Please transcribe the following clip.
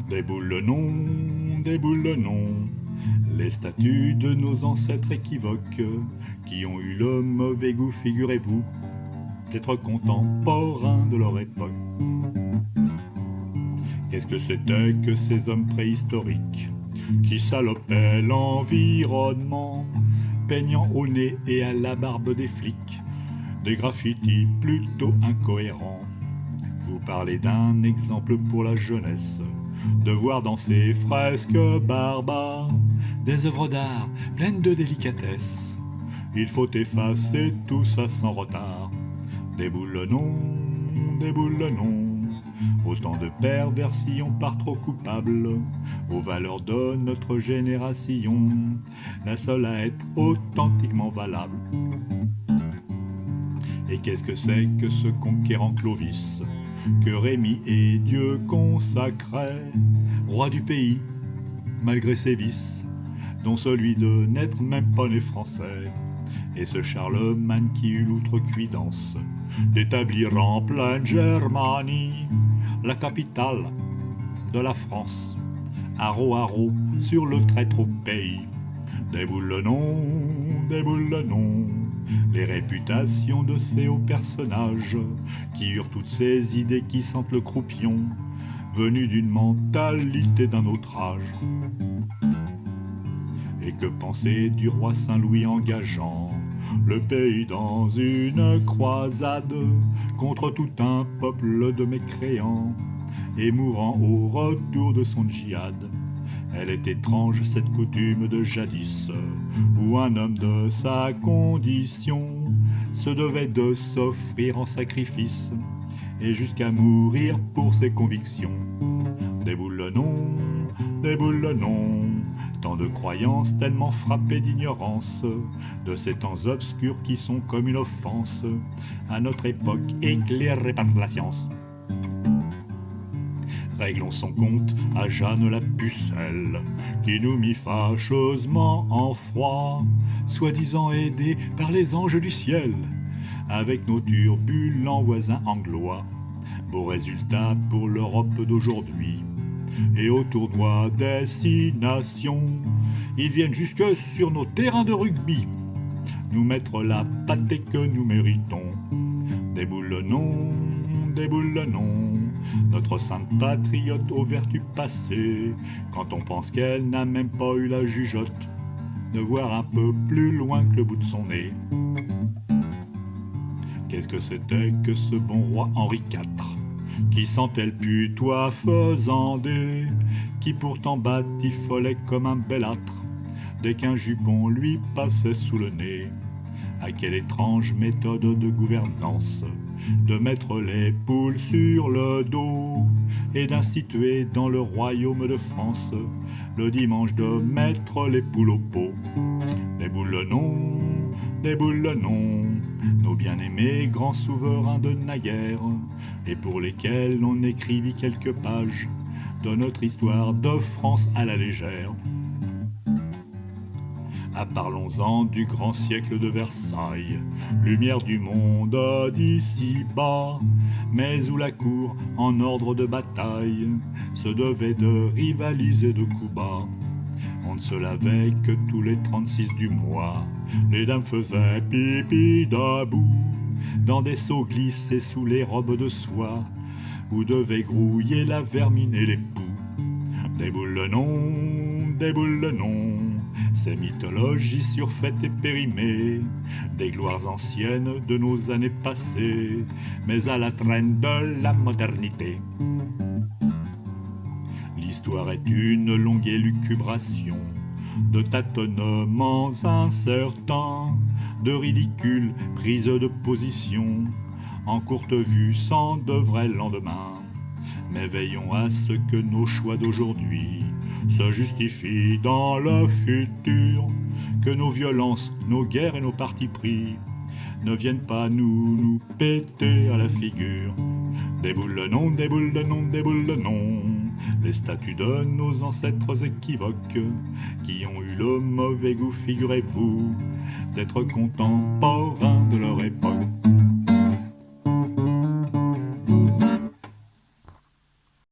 Déboule le nom, les statues de nos ancêtres équivoques, qui ont eu le mauvais goût, figurez-vous, d'être contemporains de leur époque. Qu'est-ce que c'était que ces hommes préhistoriques qui salopaient l'environnement, peignant au nez et à la barbe des flics des graffitis plutôt incohérents? Vous parlez d'un exemple pour la jeunesse, de voir dans ces fresques barbares des œuvres d'art pleines de délicatesse. Il faut effacer tout ça sans retard. Déboule le nom, autant de perversions par trop coupables aux valeurs de notre génération, la seule à être authentiquement valable. Et qu'est-ce que c'est que ce conquérant Clovis, que Rémi et Dieu consacraient, roi du pays, malgré ses vices, dont celui de n'être même pas né français, et ce Charlemagne qui eut l'outrecuidance d'établir en pleine Germanie la capitale de la France, haro sur le très trop pays. Déboule le nom, les réputations de ces hauts personnages qui eurent toutes ces idées qui sentent le croupion, venues d'une mentalité d'un autre âge. Et que penser du roi Saint-Louis engageant le pays dans une croisade contre tout un peuple de mécréants et mourant au retour de son djihad? Elle est étrange cette coutume de jadis, où un homme de sa condition se devait de s'offrir en sacrifice, et jusqu'à mourir pour ses convictions. Déboule le nom, tant de croyances tellement frappées d'ignorance, de ces temps obscurs qui sont comme une offense à notre époque éclairée par la science. Réglons son compte à Jeanne la pucelle, qui nous mit fâcheusement en froid, soi-disant aidés par les anges du ciel, avec nos turbulents voisins anglois. Beau résultat pour l'Europe d'aujourd'hui, et au tournoi des 6 nations, ils viennent jusque sur nos terrains de rugby, nous mettre la pâtée que nous méritons. Déboule le nom, notre sainte patriote aux vertus passées, quand on pense qu'elle n'a même pas eu la jugeote de voir un peu plus loin que le bout de son nez. Qu'est-ce que c'était que ce bon roi Henri IV, qui sentait le putois faisandé, qui pourtant batifolait comme un belâtre dès qu'un jupon lui passait sous le nez? À quelle étrange méthode de gouvernance de mettre les poules sur le dos et d'instituer dans le royaume de France le dimanche de mettre les poules au pot. Déboule le nom, nos bien-aimés grands souverains de naguère, et pour lesquels on écrivit quelques pages de notre histoire de France à la légère. Parlons-en du grand siècle de Versailles, lumière du monde d'ici bas, mais où la cour, en ordre de bataille, se devait de rivaliser de coups bas. On ne se lavait que tous les 36 du mois, les dames faisaient pipi debout, dans des seaux glissés sous les robes de soie, où devait grouiller la vermine et les poux. Déboule le nom, ces mythologies surfaites et périmées, des gloires anciennes de nos années passées, mais à la traîne de la modernité. L'histoire est une longue élucubration de tâtonnements incertains, de ridicules prises de position, en courte vue sans de vrais lendemains. Mais veillons à ce que nos choix d'aujourd'hui se justifient dans le futur, que nos violences, nos guerres et nos partis pris ne viennent pas nous péter à la figure. Déboule le nom, les statues de nos ancêtres équivoques, qui ont eu le mauvais goût, figurez-vous, d'être contemporains de leur époque.